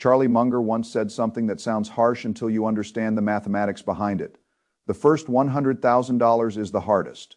Charlie Munger once said something that sounds harsh until you understand the mathematics behind it. The first $100,000 is the hardest.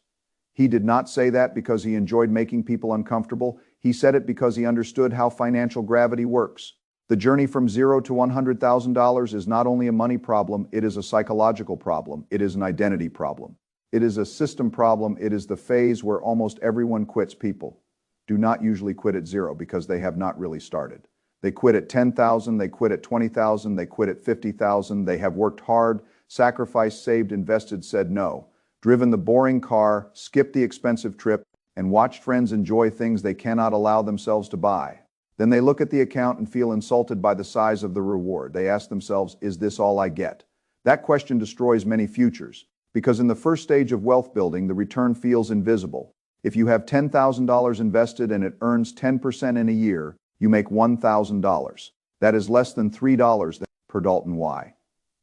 He did not say that because he enjoyed making people uncomfortable. He said it because he understood how financial gravity works. The journey from $0 to $100,000 is not only a money problem, it is a psychological problem. It is an identity problem. It is a system problem. It is the phase where almost everyone quits. People do not usually quit at 0 because they have not really started. They quit at 10,000, they quit at 20,000, they quit at 50,000. They have worked hard, sacrificed, saved, invested, said no, driven the boring car, skipped the expensive trip, and watched friends enjoy things they cannot allow themselves to buy. Then they look at the account and feel insulted by the size of the reward. They ask themselves, is this all I get? That question destroys many futures, because in the first stage of wealth building, the return feels invisible. If you have $10,000 invested and it earns 10% in a year, you make $1,000. That is less than $3 per Dalton Y.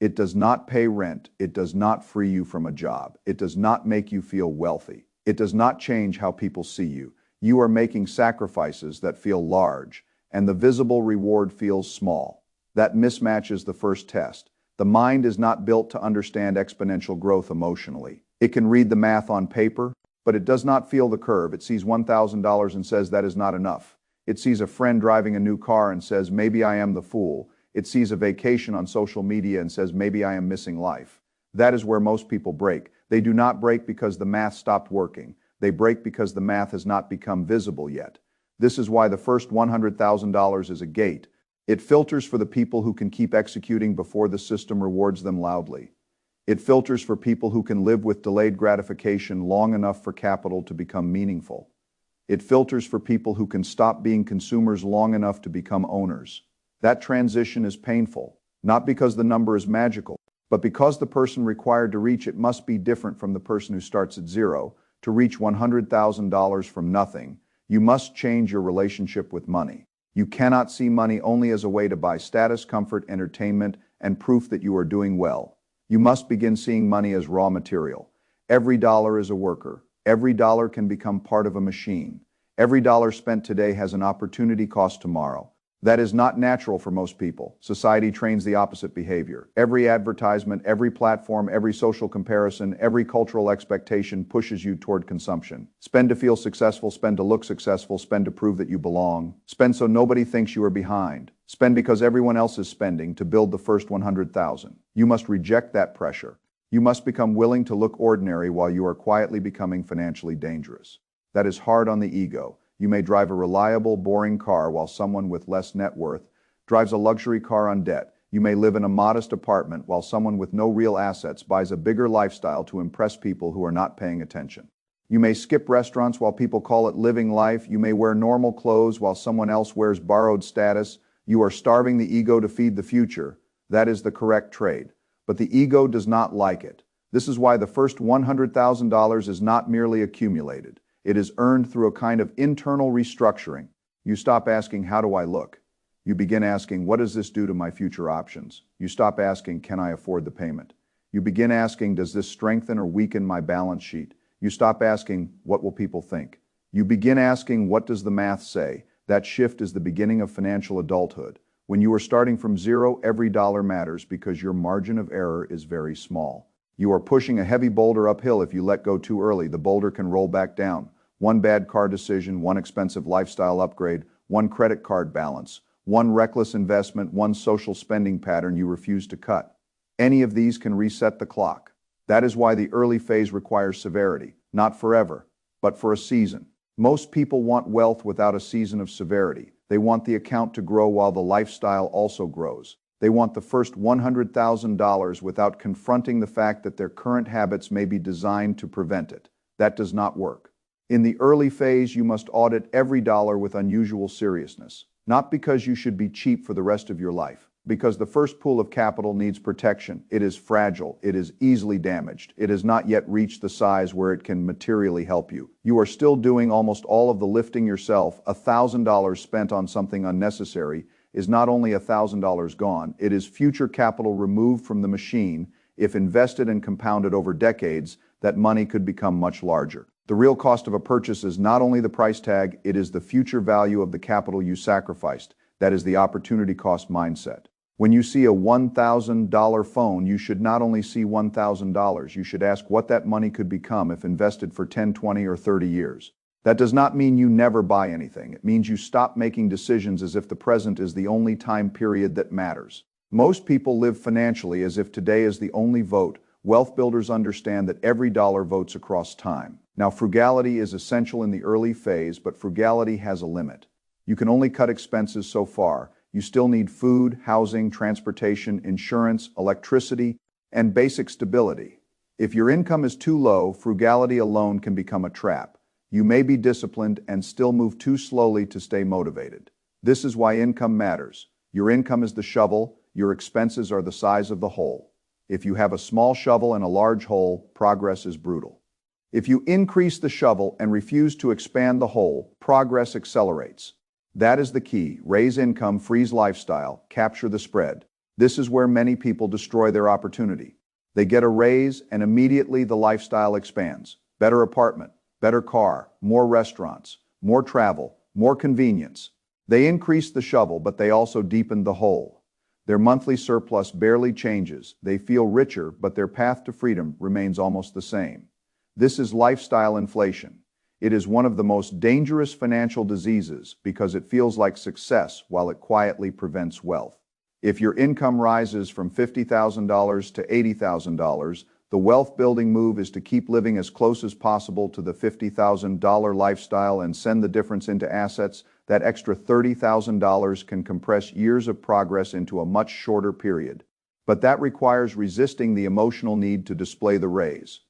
It does not pay rent. It does not free you from a job. It does not make you feel wealthy. It does not change how people see you. You are making sacrifices that feel large, and the visible reward feels small. That mismatch is the first test. The mind is not built to understand exponential growth emotionally. It can read the math on paper, but it does not feel the curve. It sees $1,000 and says that is not enough. It sees a friend driving a new car and says, maybe I am the fool. It sees a vacation on social media and says, maybe I am missing life. That is where most people break. They do not break because the math stopped working. They break because the math has not become visible yet. This is why the first $100,000 is a gate. It filters for the people who can keep executing before the system rewards them loudly. It filters for people who can live with delayed gratification long enough for capital to become meaningful. It filters for people who can stop being consumers long enough to become owners. That transition is painful, not because the number is magical, but because the person required to reach it must be different from the person who starts at 0. To reach $100,000 from nothing, you must change your relationship with money. You cannot see money only as a way to buy status, comfort, entertainment, and proof that you are doing well. You must begin seeing money as raw material. Every dollar is a worker. Every dollar can become part of a machine. Every dollar spent today has an opportunity cost tomorrow. That is not natural for most people. Society trains the opposite behavior. Every advertisement, every platform, every social comparison, every cultural expectation pushes you toward consumption. Spend to feel successful, spend to look successful, spend to prove that you belong. Spend so nobody thinks you are behind. Spend because everyone else is spending to build the first 100,000. You must reject that pressure. You must become willing to look ordinary while you are quietly becoming financially dangerous. That is hard on the ego. You may drive a reliable, boring car while someone with less net worth drives a luxury car on debt. You may live in a modest apartment while someone with no real assets buys a bigger lifestyle to impress people who are not paying attention. You may skip restaurants while people call it living life. You may wear normal clothes while someone else wears borrowed status. You are starving the ego to feed the future. That is the correct trade. But the ego does not like it. This is why the first $100,000 is not merely accumulated. It is earned through a kind of internal restructuring. You stop asking, how do I look? You begin asking, what does this do to my future options? You stop asking, can I afford the payment? You begin asking, does this strengthen or weaken my balance sheet? You stop asking, what will people think? You begin asking, what does the math say? That shift is the beginning of financial adulthood. When you are starting from 0, every dollar matters because your margin of error is very small. You are pushing a heavy boulder uphill. If you let go too early, the boulder can roll back down. One bad car decision, one expensive lifestyle upgrade, one credit card balance, one reckless investment, one social spending pattern you refuse to cut. Any of these can reset the clock. That is why the early phase requires severity, not forever, but for a season. Most people want wealth without a season of severity. They want the account to grow while the lifestyle also grows. They want the first $100,000 without confronting the fact that their current habits may be designed to prevent it. That does not work. In the early phase, you must audit every dollar with unusual seriousness. Not because you should be cheap for the rest of your life, because the first pool of capital needs protection. It is fragile. It is easily damaged. It has not yet reached the size where it can materially help you. You are still doing almost all of the lifting yourself. $1,000 spent on something unnecessary is not only $1,000 gone, it is future capital removed from the machine. If invested and compounded over decades, that money could become much larger. The real cost of a purchase is not only the price tag, it is the future value of the capital you sacrificed. That is the opportunity cost mindset. When you see a $1,000 phone, you should not only see $1,000, you should ask what that money could become if invested for 10, 20, or 30 years. That does not mean you never buy anything. It means you stop making decisions as if the present is the only time period that matters. Most people live financially as if today is the only vote. Wealth builders understand that every dollar votes across time. Now, frugality is essential in the early phase, but frugality has a limit. You can only cut expenses so far. You still need food, housing, transportation, insurance, electricity, and basic stability. If your income is too low, frugality alone can become a trap. You may be disciplined and still move too slowly to stay motivated. This is why income matters. Your income is the shovel, your expenses are the size of the hole. If you have a small shovel and a large hole, progress is brutal. If you increase the shovel and refuse to expand the hole, progress accelerates. That is the key. Raise income, freeze lifestyle, capture the spread. This is where many people destroy their opportunity. They get a raise and immediately the lifestyle expands. Better apartment, better car, more restaurants, more travel, more convenience. They increase the shovel, but they also deepen the hole. Their monthly surplus barely changes. They feel richer, but their path to freedom remains almost the same. This is lifestyle inflation. It is one of the most dangerous financial diseases because it feels like success while it quietly prevents wealth. If your income rises from $50,000 to $80,000, the wealth-building move is to keep living as close as possible to the $50,000 lifestyle and send the difference into assets. That extra $30,000 can compress years of progress into a much shorter period. But that requires resisting the emotional need to display the raise.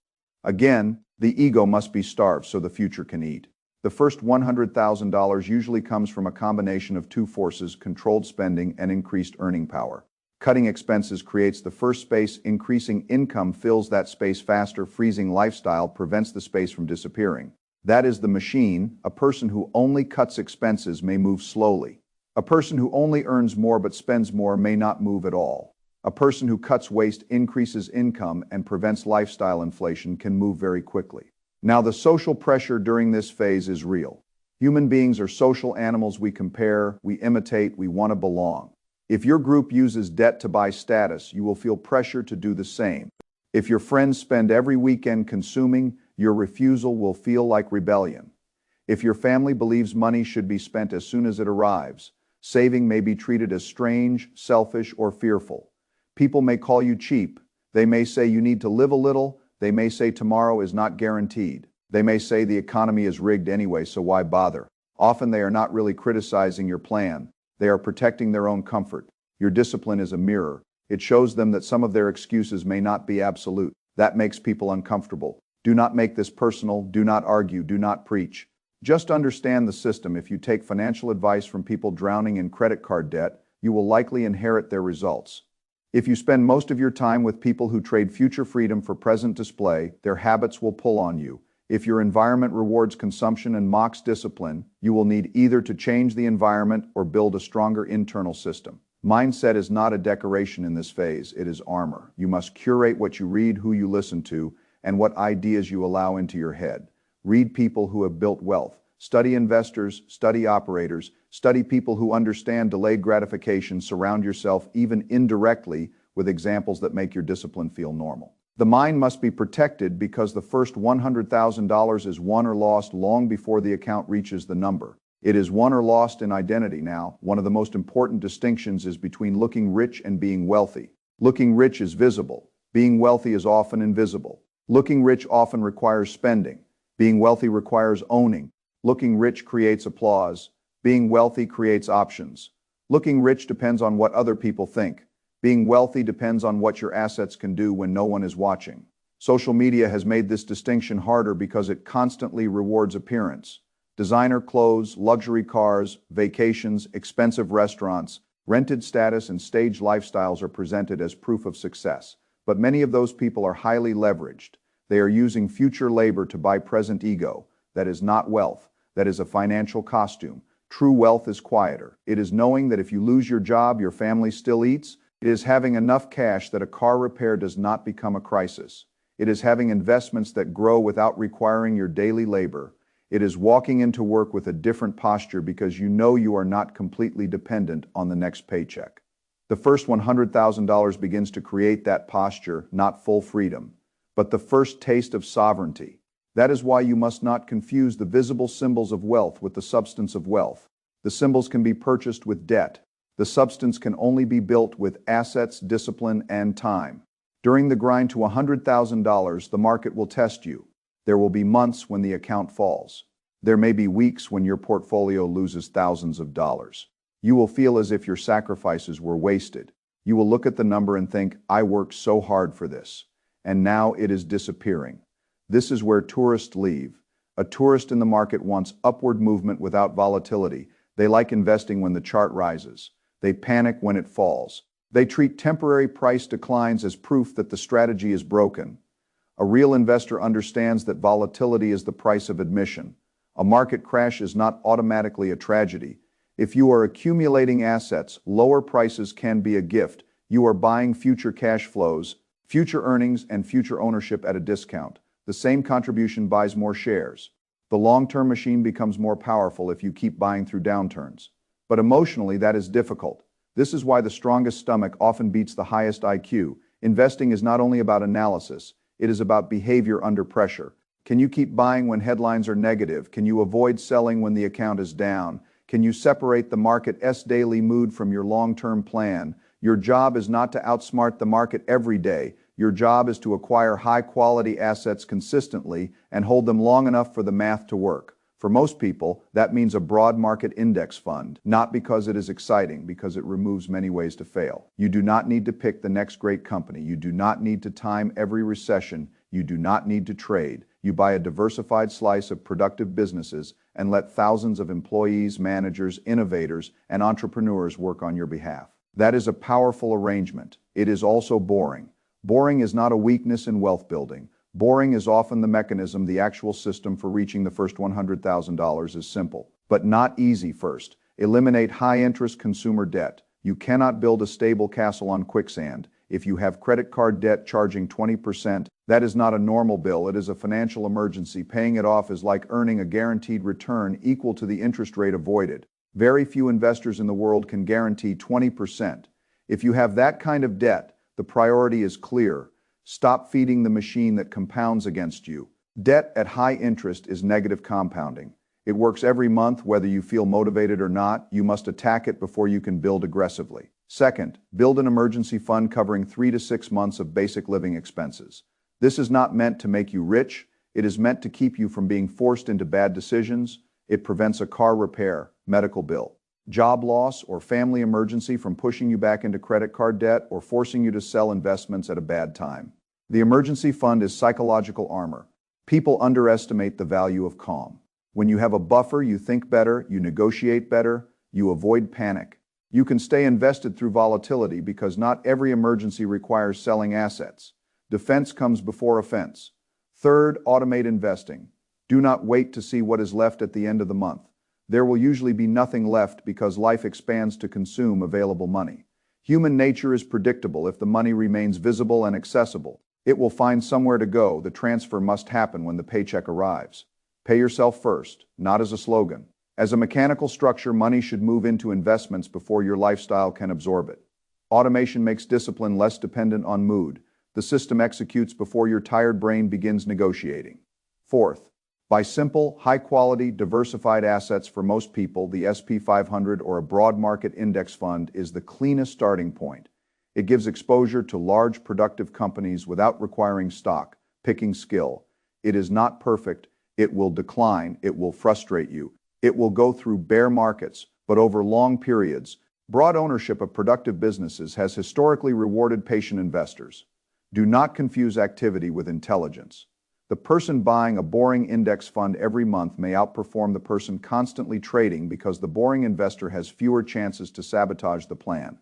Again, the ego must be starved so the future can eat. The first $100,000 usually comes from a combination of two forces: controlled spending and increased earning power. Cutting expenses creates the first space, increasing income fills that space faster, freezing lifestyle prevents the space from disappearing. That is the machine. A person who only cuts expenses may move slowly. A person who only earns more but spends more may not move at all. A person who cuts waste, increases income, and prevents lifestyle inflation can move very quickly. Now, the social pressure during this phase is real. Human beings are social animals. We compare, we imitate, we want to belong. If your group uses debt to buy status, you will feel pressure to do the same. If your friends spend every weekend consuming, your refusal will feel like rebellion. If your family believes money should be spent as soon as it arrives, saving may be treated as strange, selfish, or fearful. People may call you cheap. They may say you need to live a little. They may say tomorrow is not guaranteed. They may say the economy is rigged anyway, so why bother? Often they are not really criticizing your plan. They are protecting their own comfort. Your discipline is a mirror. It shows them that some of their excuses may not be absolute. That makes people uncomfortable. Do not make this personal. Do not argue. Do not preach. Just understand the system. If you take financial advice from people drowning in credit card debt, you will likely inherit their results. If you spend most of your time with people who trade future freedom for present display, their habits will pull on you. If your environment rewards consumption and mocks discipline, you will need either to change the environment or build a stronger internal system. Mindset is not a decoration in this phase, it is armor. You must curate what you read, who you listen to, and what ideas you allow into your head. Read people who have built wealth. Study investors, study operators, study people who understand delayed gratification. Surround yourself, even indirectly, with examples that make your discipline feel normal. The mind must be protected because the first $100,000 is won or lost long before the account reaches the number. It is won or lost in identity now. One of the most important distinctions is between looking rich and being wealthy. Looking rich is visible. Being wealthy is often invisible. Looking rich often requires spending. Being wealthy requires owning. Looking rich creates applause. Being wealthy creates options. Looking rich depends on what other people think. Being wealthy depends on what your assets can do when no one is watching. Social media has made this distinction harder because it constantly rewards appearance. Designer clothes, luxury cars, vacations, expensive restaurants, rented status, and staged lifestyles are presented as proof of success. But many of those people are highly leveraged. They are using future labor to buy present ego. That is not wealth. That is a financial costume. True wealth is quieter. It is knowing that if you lose your job, your family still eats. It is having enough cash that a car repair does not become a crisis. It is having investments that grow without requiring your daily labor. It is walking into work with a different posture because you know you are not completely dependent on the next paycheck. The first $100,000 begins to create that posture, not full freedom, but the first taste of sovereignty. That is why you must not confuse the visible symbols of wealth with the substance of wealth. The symbols can be purchased with debt. The substance can only be built with assets, discipline, and time. During the grind to $100,000, the market will test you. There will be months when the account falls. There may be weeks when your portfolio loses thousands of dollars. You will feel as if your sacrifices were wasted. You will look at the number and think, I worked so hard for this, and now it is disappearing. This is where tourists leave. A tourist in the market wants upward movement without volatility. They like investing when the chart rises. They panic when it falls. They treat temporary price declines as proof that the strategy is broken. A real investor understands that volatility is the price of admission. A market crash is not automatically a tragedy. If you are accumulating assets, lower prices can be a gift. You are buying future cash flows, future earnings, and future ownership at a discount. The same contribution buys more shares. The long-term machine becomes more powerful if you keep buying through downturns. But emotionally, that is difficult. This is why the strongest stomach often beats the highest IQ. Investing is not only about analysis, it is about behavior under pressure. Can you keep buying when headlines are negative? Can you avoid selling when the account is down? Can you separate the market's daily mood from your long-term plan? Your job is not to outsmart the market every day. Your job is to acquire high-quality assets consistently and hold them long enough for the math to work. For most people, that means a broad market index fund, not because it is exciting, because it removes many ways to fail. You do not need to pick the next great company. You do not need to time every recession. You do not need to trade. You buy a diversified slice of productive businesses and let thousands of employees, managers, innovators, and entrepreneurs work on your behalf. That is a powerful arrangement. It is also boring. Boring is not a weakness in wealth building. Boring is often the mechanism. The actual system for reaching the first $100,000 is simple, but not easy. First, eliminate high-interest consumer debt. You cannot build a stable castle on quicksand. If you have credit card debt charging 20%, that is not a normal bill. It is a financial emergency. Paying it off is like earning a guaranteed return equal to the interest rate avoided. Very few investors in the world can guarantee 20%. If you have that kind of debt, the priority is clear. Stop feeding the machine that compounds against you. Debt at high interest is negative compounding. It works every month, whether you feel motivated or not. You must attack it before you can build aggressively. Second, build an emergency fund covering 3 to 6 months of basic living expenses. This is not meant to make you rich. It is meant to keep you from being forced into bad decisions. It prevents a car repair, medical bill, job loss, or family emergency from pushing you back into credit card debt or forcing you to sell investments at a bad time. The emergency fund is psychological armor. People underestimate the value of calm. When you have a buffer, you think better, you negotiate better, you avoid panic. You can stay invested through volatility because not every emergency requires selling assets. Defense comes before offense. Third, automate investing. Do not wait to see what is left at the end of the month. There will usually be nothing left because life expands to consume available money. Human nature is predictable. If the money remains visible and accessible, it will find somewhere to go. The transfer must happen when the paycheck arrives. Pay yourself first, not as a slogan. As a mechanical structure, money should move into investments before your lifestyle can absorb it. Automation makes discipline less dependent on mood. The system executes before your tired brain begins negotiating. Fourth, buy simple, high-quality, diversified assets. For most people, the S&P 500 or a broad market index fund is the cleanest starting point. It gives exposure to large, productive companies without requiring stock picking skill. It is not perfect. It will decline. It will frustrate you. It will go through bear markets, but over long periods, broad ownership of productive businesses has historically rewarded patient investors. Do not confuse activity with intelligence. The person buying a boring index fund every month may outperform the person constantly trading because the boring investor has fewer chances to sabotage the plan.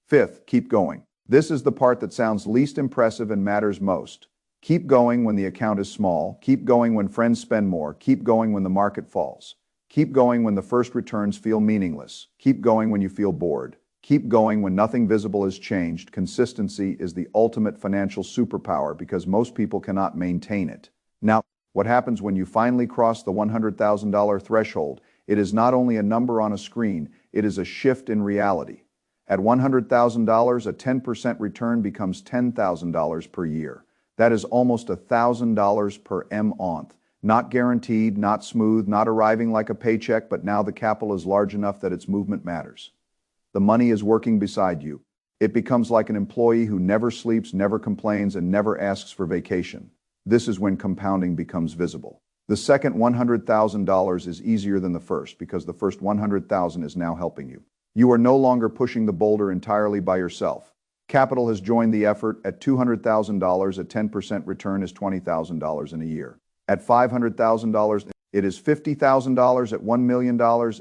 Fifth, keep going. This is the part that sounds least impressive and matters most. Keep going when the account is small. Keep going when friends spend more. Keep going when the market falls. Keep going when the first returns feel meaningless. Keep going when you feel bored. Keep going when nothing visible has changed. Consistency is the ultimate financial superpower because most people cannot maintain it. Now, What happens when you finally cross the $100,000 threshold? It is not only a number on a screen, it is a shift in reality. At $100,000, a 10% return becomes $10,000 per year. That is almost $1,000 per month. Not guaranteed, not smooth, not arriving like a paycheck, but now the capital is large enough that its movement matters. The money is working beside you. It becomes like an employee who never sleeps, never complains, and never asks for vacation. This is when compounding becomes visible. The second $100,000 is easier than the first because the first $100,000 is now helping you. You are no longer pushing the boulder entirely by yourself. Capital has joined the effort. At $200,000, a 10% return is $20,000 in a year. At $500,000, it is $50,000. At $1 million,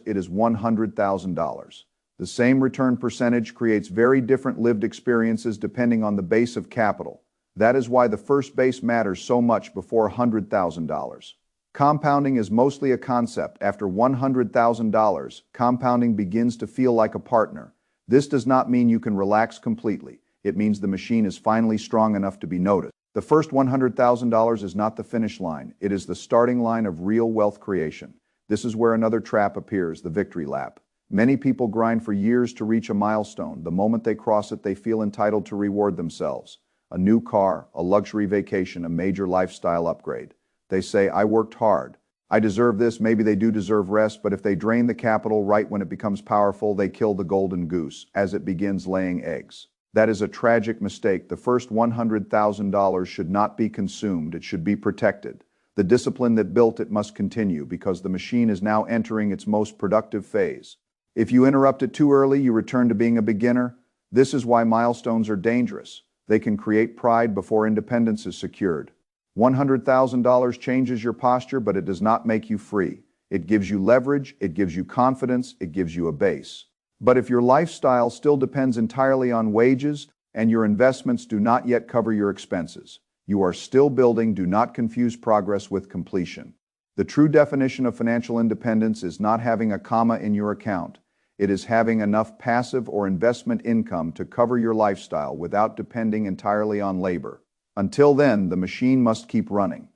it is $100,000. The same return percentage creates very different lived experiences depending on the base of capital. That is why the first base matters so much before $100,000. Compounding is mostly a concept. After $100,000, compounding begins to feel like a partner. This does not mean you can relax completely. It means the machine is finally strong enough to be noticed. The first $100,000 is not the finish line. It is the starting line of real wealth creation. This is where another trap appears, the victory lap. Many people grind for years to reach a milestone. The moment they cross it, they feel entitled to reward themselves. A new car, a luxury vacation, a major lifestyle upgrade. They say, I worked hard. I deserve this. Maybe they do deserve rest, but if they drain the capital right when it becomes powerful, they kill the golden goose as it begins laying eggs. That is a tragic mistake. The first $100,000 should not be consumed. It should be protected. The discipline that built it must continue because the machine is now entering its most productive phase. If you interrupt it too early, you return to being a beginner. This is why milestones are dangerous. They can create pride before independence is secured. $100,000 changes your posture, but it does not make you free. It gives you leverage, it gives you confidence, it gives you a base. But if your lifestyle still depends entirely on wages and your investments do not yet cover your expenses, you are still building. Do not confuse progress with completion. The true definition of financial independence is not having a comma in your account. It is having enough passive or investment income to cover your lifestyle without depending entirely on labor. Until then, the machine must keep running.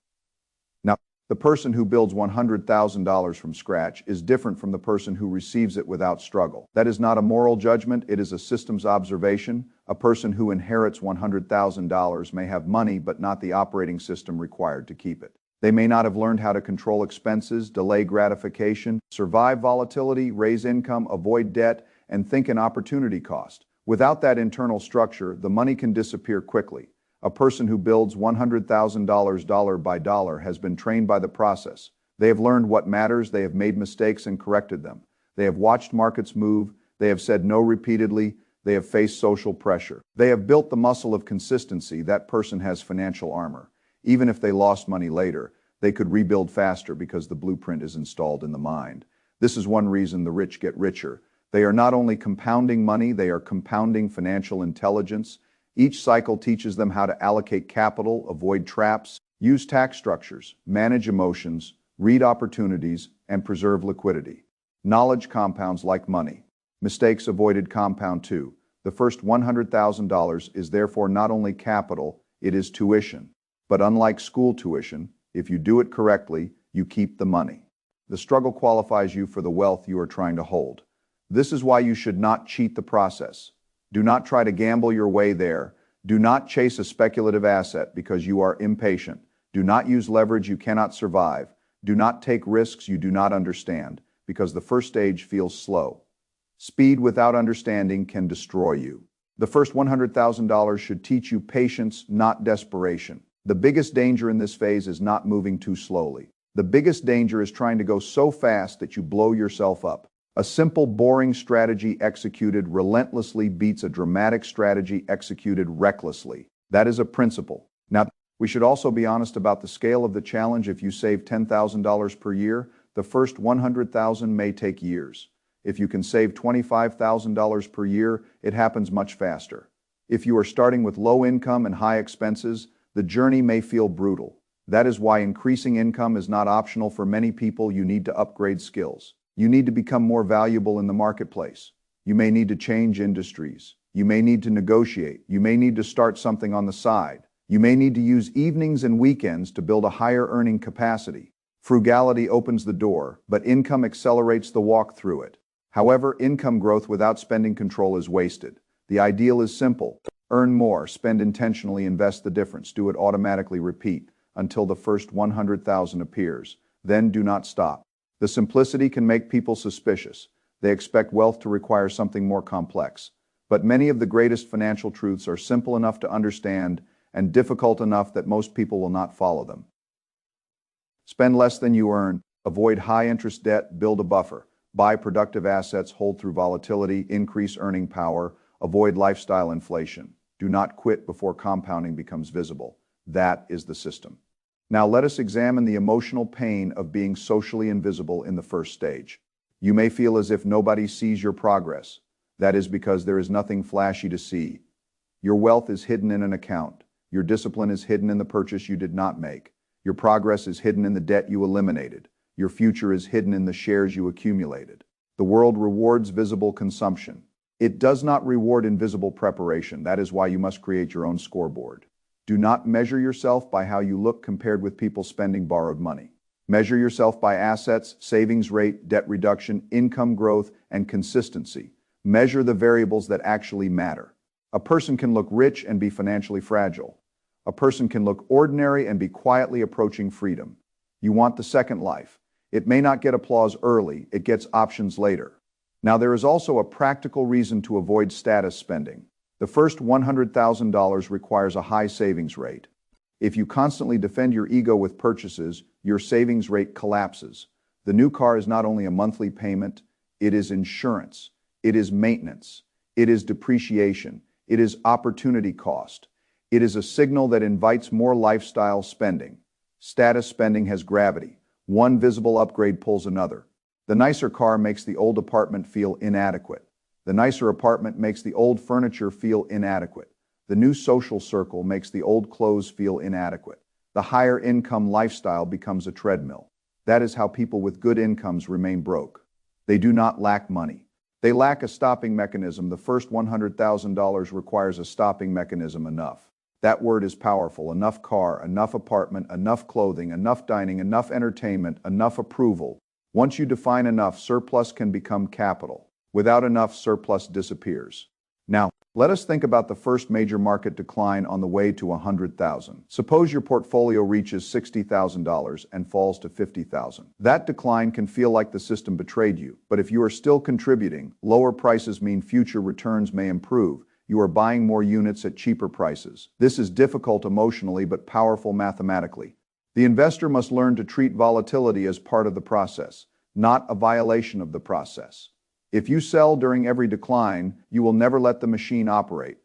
Now, the person who builds $100,000 from scratch is different from the person who receives it without struggle. That is not a moral judgment, it is a systems observation. A person who inherits $100,000 may have money but not the operating system required to keep it. They may not have learned how to control expenses, delay gratification, survive volatility, raise income, avoid debt, and think in opportunity cost. Without that internal structure, the money can disappear quickly. A person who builds $100,000 dollar by dollar has been trained by the process. They have learned what matters, they have made mistakes and corrected them. They have watched markets move, they have said no repeatedly, they have faced social pressure. They have built the muscle of consistency. That person has financial armor. Even if they lost money later, they could rebuild faster because the blueprint is installed in the mind. This is one reason the rich get richer. They are not only compounding money, they are compounding financial intelligence. Each cycle teaches them how to allocate capital, avoid traps, use tax structures, manage emotions, read opportunities, and preserve liquidity. Knowledge compounds like money. Mistakes avoided compound too. The first $100,000 is therefore not only capital, it is tuition. But unlike school tuition, if you do it correctly, you keep the money. The struggle qualifies you for the wealth you are trying to hold. This is why you should not cheat the process. Do not try to gamble your way there. Do not chase a speculative asset because you are impatient. Do not use leverage you cannot survive. Do not take risks you do not understand because the first stage feels slow. Speed without understanding can destroy you. The first $100,000 should teach you patience, not desperation. The biggest danger in this phase is not moving too slowly. The biggest danger is trying to go so fast that you blow yourself up. A simple, boring strategy executed relentlessly beats a dramatic strategy executed recklessly. That is a principle. Now, we should also be honest about the scale of the challenge. If you save $10,000 per year, the first $100,000 may take years. If you can save $25,000 per year, it happens much faster. If you are starting with low income and high expenses, the journey may feel brutal. That is why increasing income is not optional for many people. You need to upgrade skills. You need to become more valuable in the marketplace. You may need to change industries. You may need to negotiate. You may need to start something on the side. You may need to use evenings and weekends to build a higher earning capacity. Frugality opens the door, but income accelerates the walk through it. However, income growth without spending control is wasted. The ideal is simple. Earn more, spend intentionally, invest the difference, do it automatically, repeat until the first 100,000 appears. Then do not stop. The simplicity can make people suspicious. They expect wealth to require something more complex. But many of the greatest financial truths are simple enough to understand and difficult enough that most people will not follow them. Spend less than you earn, avoid high-interest debt, build a buffer, buy productive assets, hold through volatility, increase earning power, avoid lifestyle inflation. Do not quit before compounding becomes visible. That is the system. Now let us examine the emotional pain of being socially invisible in the first stage. You may feel as if nobody sees your progress. That is because there is nothing flashy to see. Your wealth is hidden in an account. Your discipline is hidden in the purchase you did not make. Your progress is hidden in the debt you eliminated. Your future is hidden in the shares you accumulated. The world rewards visible consumption. It does not reward invisible preparation. That is why you must create your own scoreboard. Do not measure yourself by how you look compared with people spending borrowed money. Measure yourself by assets, savings rate, debt reduction, income growth, and consistency. Measure the variables that actually matter. A person can look rich and be financially fragile. A person can look ordinary and be quietly approaching freedom. You want the second life. It may not get applause early, it gets options later. Now there is also a practical reason to avoid status spending. The first $100,000 requires a high savings rate. If you constantly defend your ego with purchases, your savings rate collapses. The new car is not only a monthly payment, it is insurance, it is maintenance, it is depreciation, it is opportunity cost. It is a signal that invites more lifestyle spending. Status spending has gravity. One visible upgrade pulls another. The nicer car makes the old apartment feel inadequate. The nicer apartment makes the old furniture feel inadequate. The new social circle makes the old clothes feel inadequate. The higher income lifestyle becomes a treadmill. That is how people with good incomes remain broke. They do not lack money. They lack a stopping mechanism. The first $100,000 requires a stopping mechanism. Enough. That word is powerful. Enough car, enough apartment, enough clothing, enough dining, enough entertainment, enough approval. Once you define enough, surplus can become capital. Without enough, surplus disappears. Now, let us think about the first major market decline on the way to 100,000. Suppose your portfolio reaches $60,000 and falls to 50,000. That decline can feel like the system betrayed you, but if you are still contributing, lower prices mean future returns may improve. You are buying more units at cheaper prices. This is difficult emotionally but powerful mathematically. The investor must learn to treat volatility as part of the process, not a violation of the process. If you sell during every decline, you will never let the machine operate.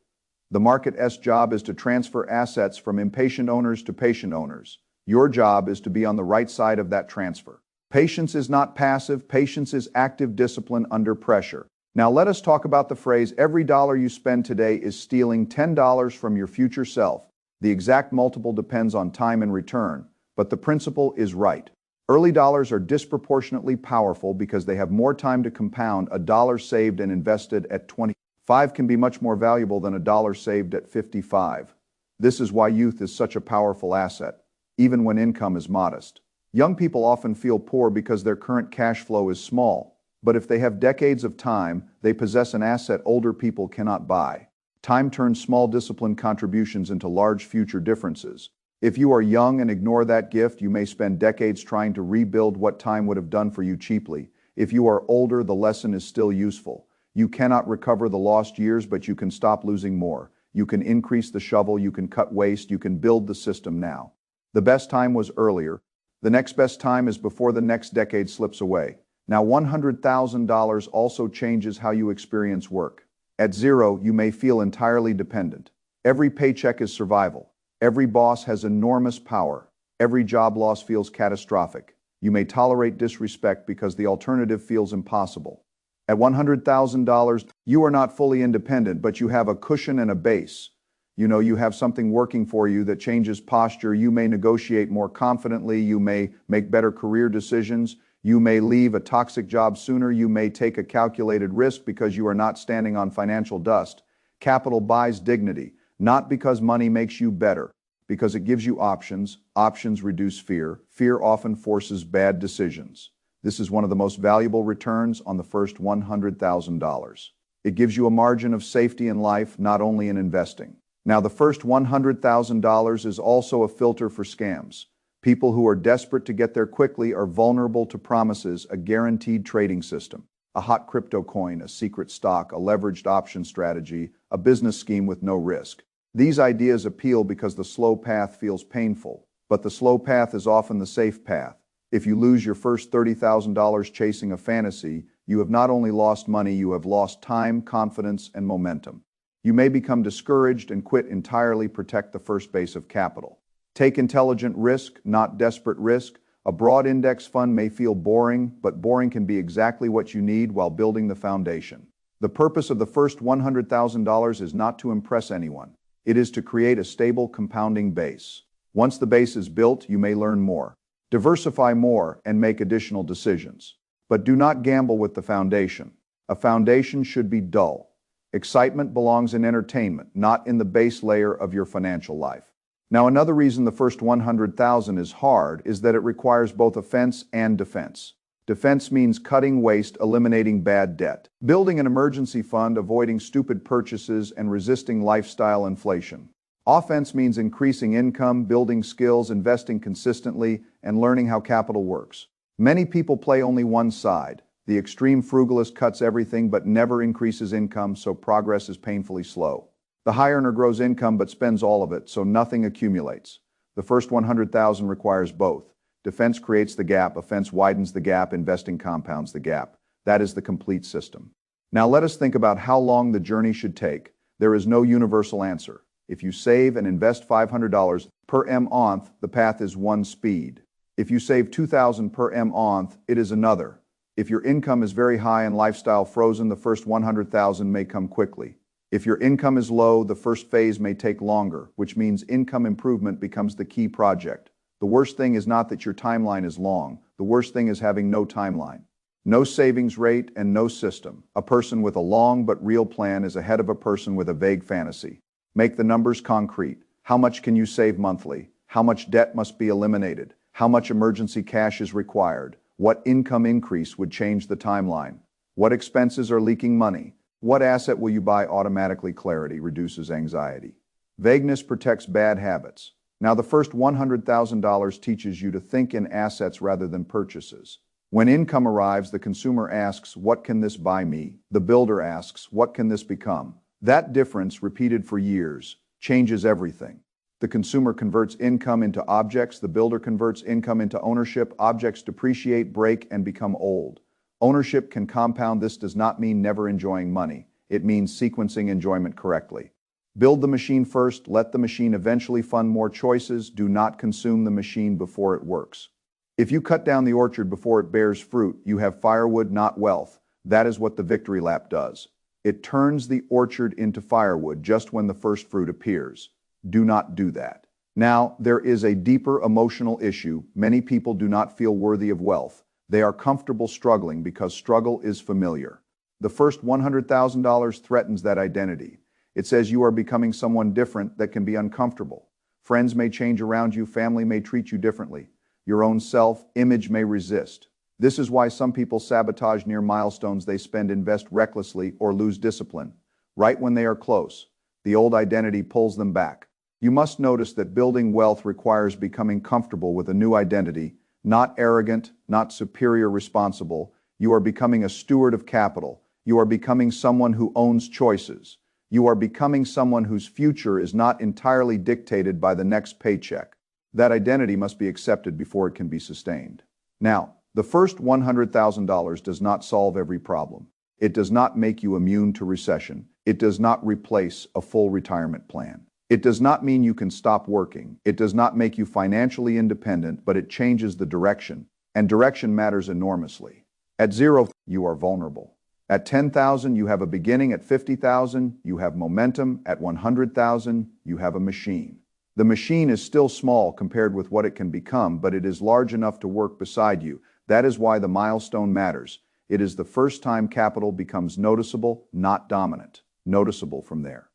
The market's job is to transfer assets from impatient owners to patient owners. Your job is to be on the right side of that transfer. Patience is not passive. Patience is active discipline under pressure. Now let us talk about the phrase, every dollar you spend today is stealing $10 from your future self. The exact multiple depends on time and return, but the principle is right. Early dollars are disproportionately powerful because they have more time to compound. A dollar saved and invested at 25 can be much more valuable than a dollar saved at 55. This is why youth is such a powerful asset, even when income is modest. Young people often feel poor because their current cash flow is small. But if they have decades of time, they possess an asset older people cannot buy. Time turns small disciplined contributions into large future differences. If you are young and ignore that gift, you may spend decades trying to rebuild what time would have done for you cheaply. If you are older, the lesson is still useful. You cannot recover the lost years, but you can stop losing more. You can increase the shovel, you can cut waste, you can build the system now. The best time was earlier. The next best time is before the next decade slips away. Now, $100,000 also changes how you experience work. At zero, you may feel entirely dependent. Every paycheck is survival. Every boss has enormous power. Every job loss feels catastrophic. You may tolerate disrespect because the alternative feels impossible. At $100,000, you are not fully independent, but you have a cushion and a base. You have something working for you that changes posture. You may negotiate more confidently. You may make better career decisions. You may leave a toxic job sooner. You may take a calculated risk because you are not standing on financial dust. Capital buys dignity, not because money makes you better. Because it gives you options. Options reduce fear. Fear often forces bad decisions. This is one of the most valuable returns on the first $100,000. It gives you a margin of safety in life, not only in investing. Now, the first $100,000 is also a filter for scams. People who are desperate to get there quickly are vulnerable to promises, a guaranteed trading system, a hot crypto coin, a secret stock, a leveraged option strategy, a business scheme with no risk. These ideas appeal because the slow path feels painful, but the slow path is often the safe path. If you lose your first $30,000 chasing a fantasy, you have not only lost money, you have lost time, confidence, and momentum. You may become discouraged and quit entirely. Protect the first base of capital. Take intelligent risk, not desperate risk. A broad index fund may feel boring, but boring can be exactly what you need while building the foundation. The purpose of the first $100,000 is not to impress anyone. It is to create a stable compounding base. Once the base is built, you may learn more, diversify more, and make additional decisions. But do not gamble with the foundation. A foundation should be dull. Excitement belongs in entertainment, not in the base layer of your financial life. Now, another reason the first $100,000 is hard is that it requires both offense and defense. Defense means cutting waste, eliminating bad debt, building an emergency fund, avoiding stupid purchases, and resisting lifestyle inflation. Offense means increasing income, building skills, investing consistently, and learning how capital works. Many people play only one side. The extreme frugalist cuts everything but never increases income, so progress is painfully slow. The high earner grows income but spends all of it, so nothing accumulates. The first $100,000 requires both. Defense creates the gap, offense widens the gap, investing compounds the gap. That is the complete system. Now let us think about how long the journey should take. There is no universal answer. If you save and invest $500 per month, the path is one speed. If you save $2,000 per month, it is another. If your income is very high and lifestyle frozen, the first $100,000 may come quickly. If your income is low, the first phase may take longer, which means income improvement becomes the key project. The worst thing is not that your timeline is long. The worst thing is having no timeline, no savings rate, and no system. A person with a long but real plan is ahead of a person with a vague fantasy. Make the numbers concrete. How much can you save monthly? How much debt must be eliminated? How much emergency cash is required? What income increase would change the timeline? What expenses are leaking money? What asset will you buy automatically? Clarity reduces anxiety. Vagueness protects bad habits. Now, the first $100,000 teaches you to think in assets rather than purchases. When income arrives, the consumer asks, "What can this buy me?" The builder asks, "What can this become?" That difference, repeated for years, changes everything. The consumer converts income into objects. The builder converts income into ownership. Objects depreciate, break, and become old. Ownership can compound. This does not mean never enjoying money. It means sequencing enjoyment correctly. Build the machine first. Let the machine eventually fund more choices. Do not consume the machine before it works. If you cut down the orchard before it bears fruit, you have firewood, not wealth. That is what the victory lap does. It turns the orchard into firewood just when the first fruit appears. Do not do that. Now, there is a deeper emotional issue. Many people do not feel worthy of wealth. They are comfortable struggling because struggle is familiar. The first $100,000 threatens that identity. It says you are becoming someone different that can be uncomfortable. Friends may change around you. Family may treat you differently. Your own self-image may resist. This is why some people sabotage near milestones they spend, invest recklessly, or lose discipline. Right when they are close, the old identity pulls them back. You must notice that building wealth requires becoming comfortable with a new identity, not arrogant, not superior, responsible. You are becoming a steward of capital. You are becoming someone who owns choices. You are becoming someone whose future is not entirely dictated by the next paycheck. That identity must be accepted before it can be sustained. Now, the first $100,000 does not solve every problem. It does not make you immune to recession. It does not replace a full retirement plan. It does not mean you can stop working. It does not make you financially independent, but it changes the direction. And direction matters enormously. At 0, you are vulnerable. At 10,000, you have a beginning. At 50,000, you have momentum. At 100,000, you have a machine. The machine is still small compared with what it can become, but it is large enough to work beside you. That is why the milestone matters. It is the first time capital becomes noticeable, not dominant. Noticeable from there.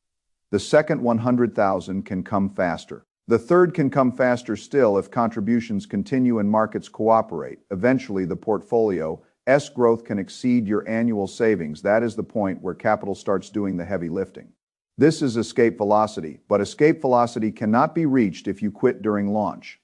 The second $100,000 can come faster. The third can come faster still if contributions continue and markets cooperate. Eventually, the portfolio's growth can exceed your annual savings. That is the point where capital starts doing the heavy lifting. This is escape velocity, but escape velocity cannot be reached if you quit during launch.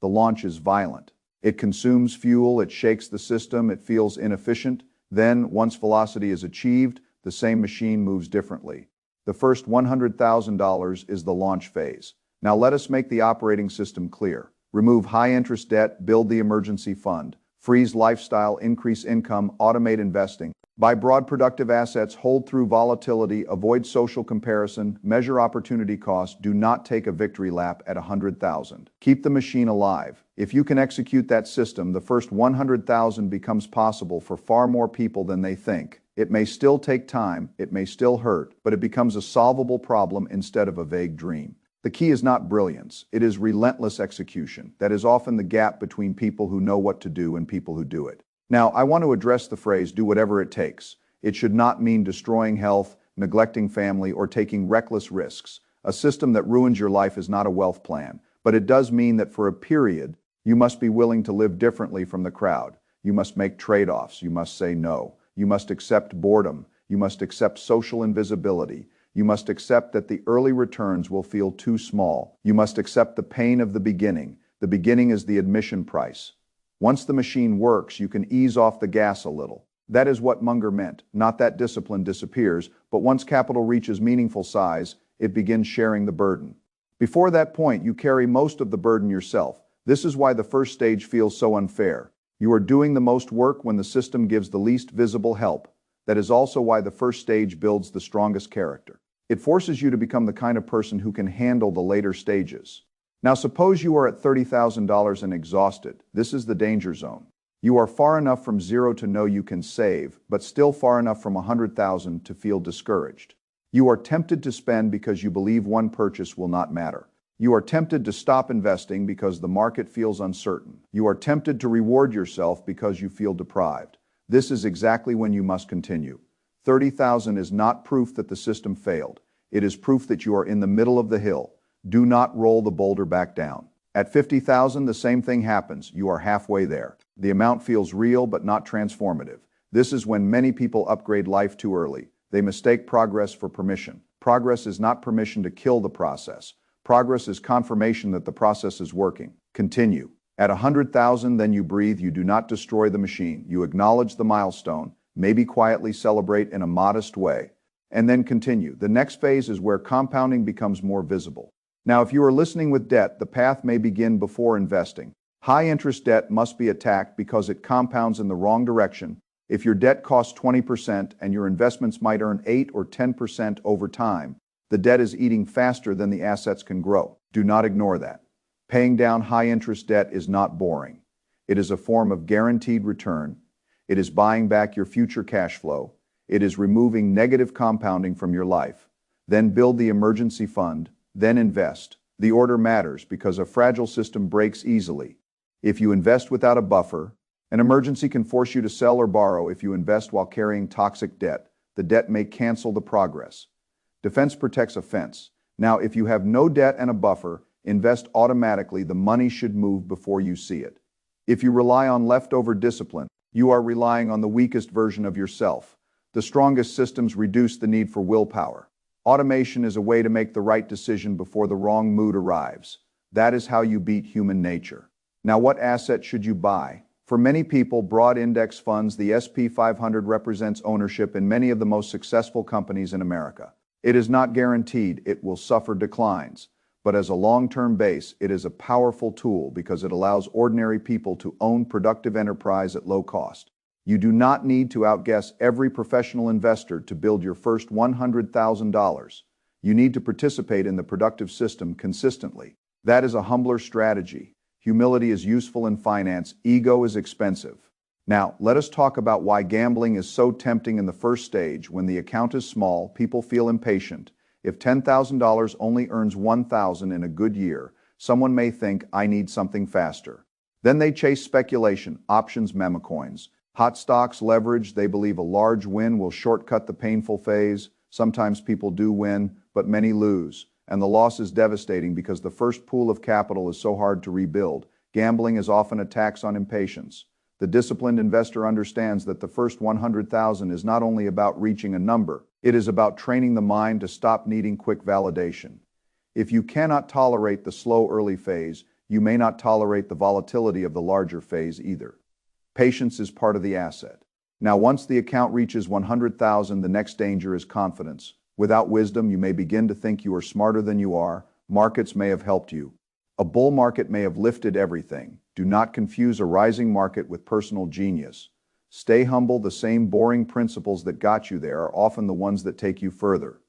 The launch is violent. It consumes fuel, it shakes the system, it feels inefficient. Then, once velocity is achieved, the same machine moves differently. The first $100,000 is the launch phase. Now let us make the operating system clear. Remove high-interest debt, build the emergency fund, freeze lifestyle, increase income, automate investing. Buy broad productive assets, hold through volatility, avoid social comparison, measure opportunity cost, do not take a victory lap at 100,000. Keep the machine alive. If you can execute that system, the first 100,000 becomes possible for far more people than they think. It may still take time, it may still hurt, but it becomes a solvable problem instead of a vague dream. The key is not brilliance, it is relentless execution. That is often the gap between people who know what to do and people who do it. Now, I want to address the phrase, do whatever it takes. It should not mean destroying health, neglecting family, or taking reckless risks. A system that ruins your life is not a wealth plan, but it does mean that for a period, you must be willing to live differently from the crowd. You must make trade-offs, you must say no. You must accept boredom. You must accept social invisibility. You must accept that the early returns will feel too small. You must accept the pain of the beginning. The beginning is the admission price. Once the machine works, you can ease off the gas a little. That is what Munger meant. Not that discipline disappears, but once capital reaches meaningful size, it begins sharing the burden. Before that point, you carry most of the burden yourself. This is why the first stage feels so unfair. You are doing the most work when the system gives the least visible help. That is also why the first stage builds the strongest character. It forces you to become the kind of person who can handle the later stages. Now suppose you are at $30,000 and exhausted. This is the danger zone. You are far enough from zero to know you can save, but still far enough from 100,000 to feel discouraged. You are tempted to spend because you believe one purchase will not matter. You are tempted to stop investing because the market feels uncertain. You are tempted to reward yourself because you feel deprived. This is exactly when you must continue. 30,000 is not proof that the system failed. It is proof that you are in the middle of the hill. Do not roll the boulder back down. At 50,000, the same thing happens. You are halfway there. The amount feels real but not transformative. This is when many people upgrade life too early. They mistake progress for permission. Progress is not permission to kill the process. Progress is confirmation that the process is working. Continue. At 100,000, then you breathe. You do not destroy the machine. You acknowledge the milestone, maybe quietly celebrate in a modest way, and then continue. The next phase is where compounding becomes more visible. Now, if you are listening with debt, the path may begin before investing. High-interest debt must be attacked because it compounds in the wrong direction. If your debt costs 20% and your investments might earn 8 or 10% over time, the debt is eating faster than the assets can grow. Do not ignore that. Paying down high-interest debt is not boring. It is a form of guaranteed return. It is buying back your future cash flow. It is removing negative compounding from your life. Then build the emergency fund, then invest. The order matters because a fragile system breaks easily. If you invest without a buffer, an emergency can force you to sell or borrow. If you invest while carrying toxic debt, the debt may cancel the progress. Defense protects offense. Now, if you have no debt and a buffer, invest automatically. The money should move before you see it. If you rely on leftover discipline, you are relying on the weakest version of yourself. The strongest systems reduce the need for willpower. Automation is a way to make the right decision before the wrong mood arrives. That is how you beat human nature. Now, what asset should you buy? For many people, broad index funds, the S&P 500 represents ownership in many of the most successful companies in America. It is not guaranteed it will suffer declines, but as a long-term base, it is a powerful tool because it allows ordinary people to own productive enterprise at low cost. You do not need to outguess every professional investor to build your first $100,000. You need to participate in the productive system consistently. That is a humbler strategy. Humility is useful in finance. Ego is expensive. Now, let us talk about why gambling is so tempting in the first stage. When the account is small, people feel impatient. If $10,000 only earns $1,000 in a good year, someone may think, I need something faster. Then they chase speculation, options, meme coins, hot stocks, leverage. They believe a large win will shortcut the painful phase. Sometimes people do win, but many lose. and the loss is devastating because the first pool of capital is so hard to rebuild. Gambling is often a tax on impatience. The disciplined investor understands that the first 100,000 is not only about reaching a number, it is about training the mind to stop needing quick validation. If you cannot tolerate the slow early phase, you may not tolerate the volatility of the larger phase either. Patience is part of the asset. Now, once the account reaches 100,000, the next danger is confidence. Without wisdom, you may begin to think you are smarter than you are. Markets may have helped you. A bull market may have lifted everything. Do not confuse a rising market with personal genius. Stay humble. The same boring principles that got you there are often the ones that take you further.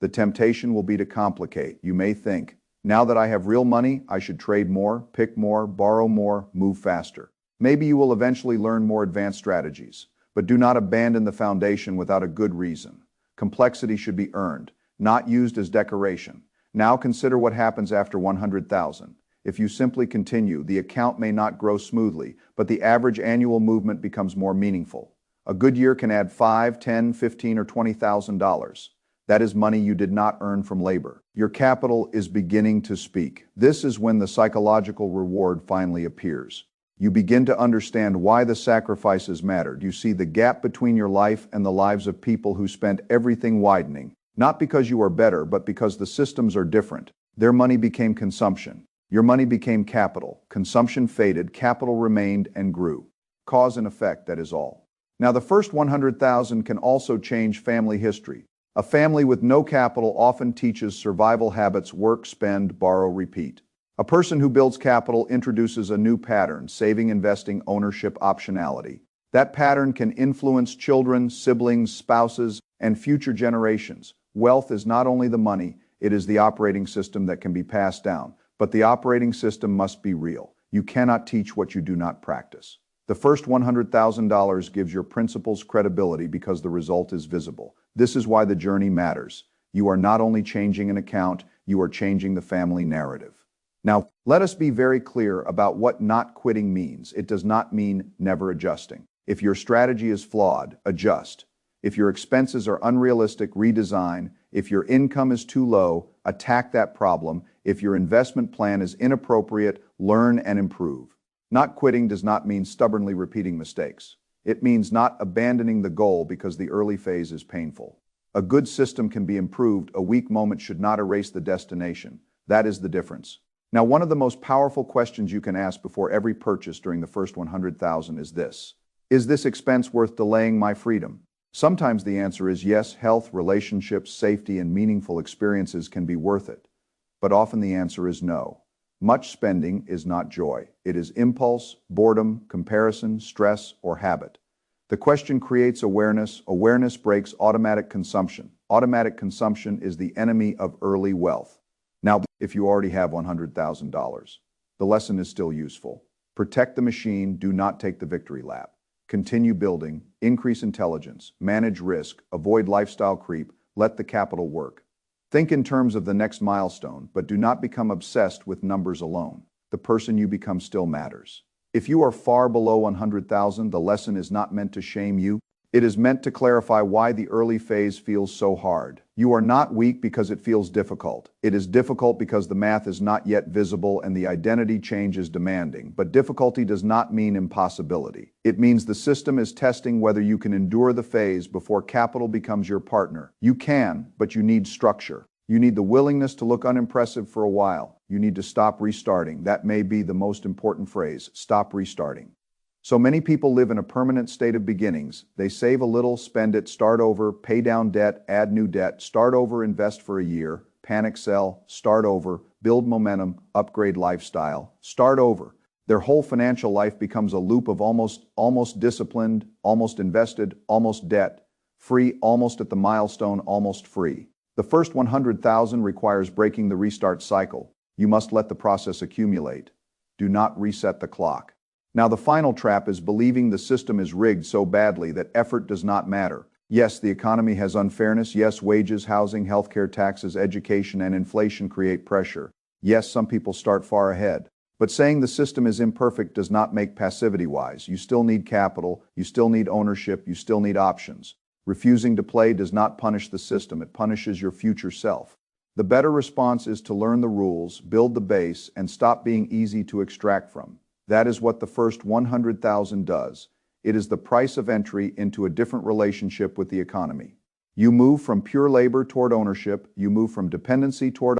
The temptation will be to complicate. You may think, now that I have real money, I should trade more, pick more, borrow more, move faster. Maybe you will eventually learn more advanced strategies, but do not abandon the foundation without a good reason. Complexity should be earned, not used as decoration. Now consider what happens after 100,000. If you simply continue, the account may not grow smoothly, but the average annual movement becomes more meaningful. A good year can add $5, $10, $15, or $20,000. That is money you did not earn from labor. Your capital is beginning to speak. This is when the psychological reward finally appears. You begin to understand why the sacrifices mattered. You see the gap between your life and the lives of people who spent everything widening, not because you are better, but because the systems are different. Their money became consumption. Your money became capital. Consumption faded, capital remained and grew. Cause and effect, that is all. Now, the first 100,000 can also change family history. A family with no capital often teaches survival habits: work, spend, borrow, repeat. A person who builds capital introduces a new pattern: saving, investing, ownership, optionality. That pattern can influence children, siblings, spouses, and future generations. Wealth is not only the money, it is the operating system that can be passed down. But the operating system must be real. You cannot teach what you do not practice. The first $100,000 gives your principles credibility because the result is visible. This is why the journey matters. You are not only changing an account, you are changing the family narrative. Now, let us be very clear about what not quitting means. It does not mean never adjusting. If your strategy is flawed, adjust. If your expenses are unrealistic, redesign. If your income is too low, attack that problem. If your investment plan is inappropriate, learn and improve. Not quitting does not mean stubbornly repeating mistakes. It means not abandoning the goal because the early phase is painful. A good system can be improved. A weak moment should not erase the destination. That is the difference. Now, one of the most powerful questions you can ask before every purchase during the first 100,000 is this: is this expense worth delaying my freedom? Sometimes the answer is yes. Health, relationships, safety, and meaningful experiences can be worth it. But often the answer is no. Much spending is not joy. It is impulse, boredom, comparison, stress, or habit. The question creates awareness. Awareness breaks automatic consumption. Automatic consumption is the enemy of early wealth. Now, if you already have $100,000, the lesson is still useful. Protect the machine. Do not take the victory lap. Continue building, increase intelligence, manage risk, avoid lifestyle creep, let the capital work. Think in terms of the next milestone, but do not become obsessed with numbers alone. The person you become still matters. If you are far below 100,000, the lesson is not meant to shame you. It is meant to clarify why the early phase feels so hard. You are not weak because it feels difficult. It is difficult because the math is not yet visible and the identity change is demanding. But difficulty does not mean impossibility. It means the system is testing whether you can endure the phase before capital becomes your partner. You can, but you need structure. You need the willingness to look unimpressive for a while. You need to stop restarting. That may be the most important phrase: stop restarting. So many people live in a permanent state of beginnings. They save a little, spend it, start over, pay down debt, add new debt, start over, invest for a year, panic sell, start over, build momentum, upgrade lifestyle, start over. Their whole financial life becomes a loop of almost disciplined, almost invested, almost debt, free, almost at the milestone, almost free. The first 100,000 requires breaking the restart cycle. You must let the process accumulate. Do not reset the clock. Now, the final trap is believing the system is rigged so badly that effort does not matter. Yes, the economy has unfairness. Yes, wages, housing, healthcare, taxes, education, and inflation create pressure. Yes, some people start far ahead. But saying the system is imperfect does not make passivity wise. You still need capital, you still need ownership, you still need options. Refusing to play does not punish the system, it punishes your future self. The better response is to learn the rules, build the base, and stop being easy to extract from. That is what the first 100,000 does. It is the price of entry into a different relationship with the economy. You move from pure labor toward ownership, you move from dependency toward